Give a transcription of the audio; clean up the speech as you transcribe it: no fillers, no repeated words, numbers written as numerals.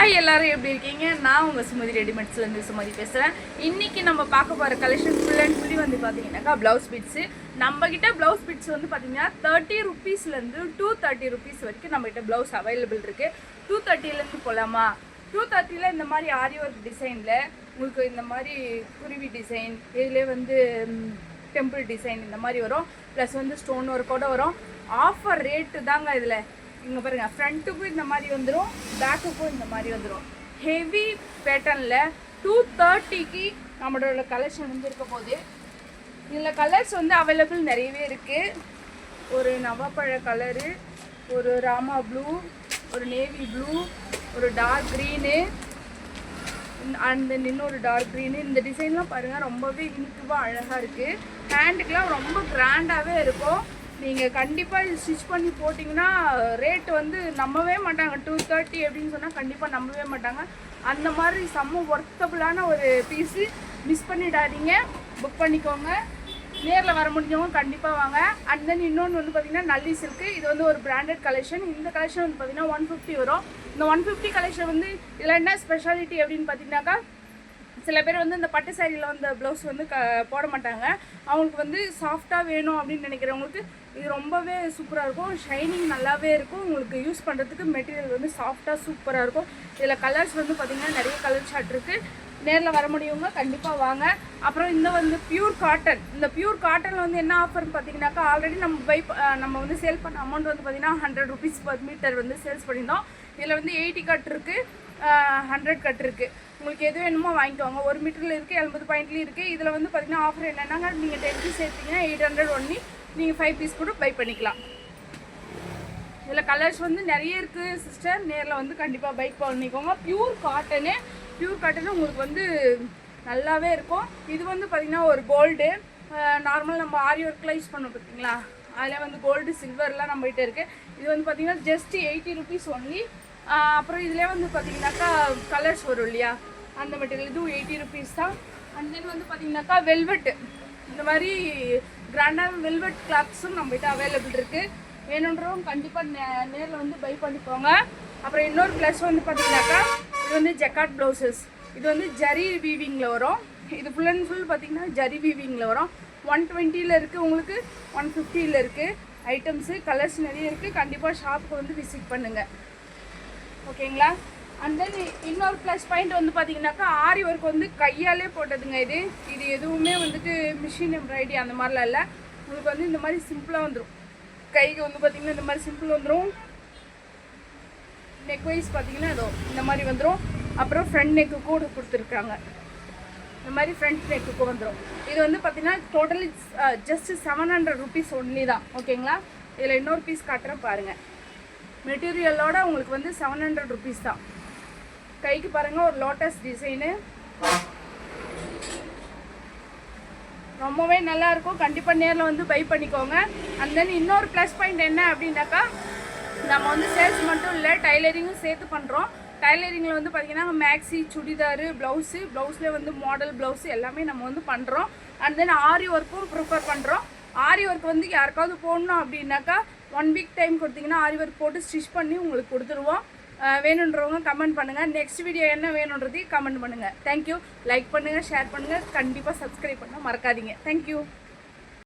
Hi எல்லாரும் எப்படி இருக்கீங்க? நான் உங்கள் சுமதி ரெடிமேட்ஸ்லேருந்து சுமதி பேசுகிறேன். இன்றைக்கி நம்ம பார்க்க போகிற கலெக்ஷன் ஃபுல் அண்ட் ஃபுல்லி வந்து பார்த்தீங்கன்னாக்கா ப்ளவுஸ் பிட்ஸு. நம்மக்கிட்ட ப்ளவுஸ் பிட்ஸ் வந்து பார்த்தீங்கன்னா 30 ருபீஸ்லேருந்து 230 ருபீஸ் வரைக்கும் நம்மகிட்ட ப்ளவுஸ் அவைலபிள் இருக்குது. 230லேருந்து போகலாமா? 230ல் இந்த மாதிரி ஆரி ஒர்க் டிசைனில் உங்களுக்கு இந்த மாதிரி குருவி டிசைன், இதிலே வந்து டெம்பிள் டிசைன் இந்த மாதிரி வரும். ப்ளஸ் வந்து ஸ்டோன் ஒர்க்கோடு வரும். ஆஃபர் ரேட்டு தாங்க இதில். இங்கே பாருங்கள், ஃப்ரண்ட்டுக்கும் இந்த மாதிரி வந்துடும், பேக்குக்கும் இந்த மாதிரி வந்துடும். ஹெவி பேட்டர்னில் 230க்கு நம்மளோட கலெக்ஷன் வந்து இருக்க போகுது. இதில் கலர்ஸ் வந்து அவைலபிள் நிறையவே இருக்குது. ஒரு நவப்பழ கலரு, ஒரு ராமா ப்ளூ, ஒரு நேவி ப்ளூ, ஒரு டார்க் க்ரீனு அண்ட் தென் இன்னொரு டார்க் க்ரீனு. இந்த டிசைன்லாம் பாருங்கள் ரொம்பவே யூனிக்காக அழகாக இருக்குது. ஹேண்டுக்கெலாம் ரொம்ப கிராண்டாகவே இருக்கும். நீங்கள் கண்டிப்பாக இது ஸ்டிச் பண்ணி போட்டிங்கன்னா ரேட்டு வந்து நம்பவே மாட்டாங்க. 230 அப்படின்னு சொன்னால் கண்டிப்பாக நம்பவே மாட்டாங்க. அந்த மாதிரி செம்ம ஒர்த்தபுளான ஒரு பீஸு. மிஸ் பண்ணிடாதீங்க, புக் பண்ணிக்கோங்க. நேரில் வர முடிஞ்சவங்க கண்டிப்பாக வாங்க. அண்ட் தென் இன்னொன்று வந்து பார்த்திங்கன்னா நல்லி சில்க்கு. இது வந்து ஒரு பிராண்டட் கலெக்ஷன். இந்த கலெக்ஷன் வந்து பார்த்திங்கன்னா 150 வரும். இந்த 150 கலெக்ஷன் வந்து இதில் என்ன ஸ்பெஷாலிட்டி அப்படின்னு பார்த்தீங்கன்னாக்கா, சில பேர் வந்து இந்த பட்டு சாரியில் வந்து ப்ளவுஸ் வந்து போட மாட்டாங்க. அவங்களுக்கு வந்து சாஃப்டாக வேணும் அப்படின்னு நினைக்கிறவங்களுக்கு இது ரொம்பவே சூப்பராக இருக்கும். ஷைனிங் நல்லாவே இருக்கும். உங்களுக்கு யூஸ் பண்ணுறதுக்கு மெட்டீரியல் வந்து சாஃப்டாக சூப்பராக இருக்கும். இதில் கலர்ஸ் வந்து பார்த்திங்கன்னா நிறைய கலர் ஷார்ட் இருக்குது. நேரில் வர முடியுங்க, கண்டிப்பாக வாங்க. அப்புறம் இந்த வந்து பியூர் காட்டன். இந்த பியூர் காட்டனில் வந்து என்ன ஆஃபர்னு பார்த்தீங்கன்னாக்கா, ஆல்ரெடி நம்ம வந்து சேல் பண்ண அமௌண்ட் வந்து பார்த்திங்கன்னா 100 ருபீஸ் பர் மீட்டர் வந்து சேல்ஸ் பண்ணியிருந்தோம். இதில் வந்து 80 கட் இருக்குது, 100 கட் இருக்குது. உங்களுக்கு எது வேணுமோ வாங்கிக்கோங்க. 1 மீட்டரில் இருக்குது, 80 பாயிண்ட்லேயும் இருக்குது. இதில் வந்து பார்த்திங்கன்னா ஆஃபர் என்னென்னாங்க, நீங்கள் 10 பீஸ் சேர்த்திங்கன்னா 800 ஒன்லி. நீங்கள் 5 பீஸ் கூட பை பண்ணிக்கலாம். இதில் கலர்ஸ் வந்து நிறைய இருக்குது சிஸ்டர். நேரில் வந்து கண்டிப்பாக பை பண்ணிக்கோங்க. பியூர் காட்டனு உங்களுக்கு வந்து நல்லாவே இருக்கும். இது வந்து பார்த்திங்கன்னா ஒரு கோல்டு நார்மல் நம்ம ஆரி ஒர்க்கில் யூஸ் பண்ணோம் பார்த்தீங்களா, அதில் வந்து கோல்டு சில்வர்லாம் நம்மகிட்ட இருக்குது. இது வந்து பார்த்திங்கன்னா ஜஸ்ட் 80 ருபீஸ் ஒன்லி. அப்புறம் இதில் வந்து பார்த்திங்கனாக்கா கலர்ஸ் வரும் இல்லையா, அந்த மெட்டீரியல் இதுவும் 80 ருபீஸ் தான். அண்ட் தென் வந்து பார்த்திங்கனாக்கா வெல்வெட்டு, இந்த மாதிரி கிராண்டாக வெல்வெட் கிளாத்ஸும் நம்மகிட்ட அவைலபிள் இருக்குது. வேணுன்றவங்க கண்டிப்பாக நேரில் வந்து பை பண்ணிக்கோங்க. அப்புறம் இன்னொரு ப்ளஸ் வந்து பார்த்திங்கனாக்கா, இது வந்து ஜக்கார்ட் ப்ளவுசஸ். இது வந்து ஜரி வீவிங்கில் வரும். இது ஃபுல் அண்ட் ஃபுல் பார்த்திங்கன்னா ஜரி வீவிங்கில் வரும். 120ல் இருக்குது, உங்களுக்கு 150ல் இருக்குது ஐட்டம்ஸு. கலர்ஸ் நிறைய இருக்குது. கண்டிப்பாக ஷாப்புக்கு வந்து விசிட் பண்ணுங்கள், ஓகேங்களா? அண்ட் தென் இன்னொரு ப்ளஸ் பாயிண்ட் வந்து பார்த்தீங்கன்னாக்கா, ஆரி ஒர்க் வந்து கையாலே போட்டதுங்க. இது எதுவுமே வந்துட்டு மிஷின் எம்ப்ராய்டரி அந்த மாதிரிலாம் இல்லை. உங்களுக்கு வந்து இந்த மாதிரி சிம்பிளாக வந்துடும். கைக்கு வந்து பார்த்திங்கன்னா இந்த மாதிரி சிம்பிள் வந்துடும். நெக் வைஸ் பார்த்திங்கன்னா இதோ இந்த மாதிரி வந்துடும். அப்புறம் ஃப்ரண்ட் நெக்கு கூட கொடுத்துருக்காங்க. இந்த மாதிரி ஃப்ரண்ட் நெக்குக்கு வந்துடும். இது வந்து பார்த்திங்கன்னா டோட்டலி ஜஸ்ட் 700 ருபீஸ் ஒன்லி தான், ஓகேங்களா? இதில் இன்னொரு பீஸ் காட்டுறேன் பாருங்கள். மெட்டீரியலோட உங்களுக்கு வந்து 700 ருபீஸ் தான். கைக்கு பாருங்கள், ஒரு லோட்டஸ் டிசைனு ரொம்பவே நல்லாயிருக்கும். கண்டிப்பாக நேரில் வந்து பை பண்ணிக்கோங்க. அண்ட் தென் இன்னொரு ப்ளஸ் பாயிண்ட் என்ன அப்படின்னாக்கா, நம்ம வந்து சேல்ஸ் மட்டும் இல்லை, டைலரிங்கும் சேர்த்து பண்ணுறோம். டைலரிங்கில் வந்து பார்த்திங்கன்னா மேக்ஸி, சுடிதாரு, ப்ளவுஸில் வந்து மாடல் ப்ளவுஸு எல்லாமே நம்ம வந்து பண்ணுறோம். அண்ட் தென் ஆரி ஒர்க்கும் ப்ரிஃபர் பண்ணுறோம். ஆரி ஒர்க் வந்து யாருக்காவது போடணும் அப்படின்னாக்கா 1 வீக் டைம் கொடுத்தீங்கன்னா ஆரி ஒர்க் போட்டு ஸ்டிச் பண்ணி உங்களுக்கு கொடுத்துருவோம். வேணுன்றவங்க கமெண்ட் பண்ணுங்கள். நெக்ஸ்ட் வீடியோ என்ன வேணுன்றதையும் கமெண்ட் பண்ணுங்கள். தேங்க்யூ. லைக் பண்ணுங்கள், ஷேர் பண்ணுங்கள், கண்டிப்பாக சப்ஸ்கிரைப் பண்ண மறக்காதீங்க. தேங்க்யூ.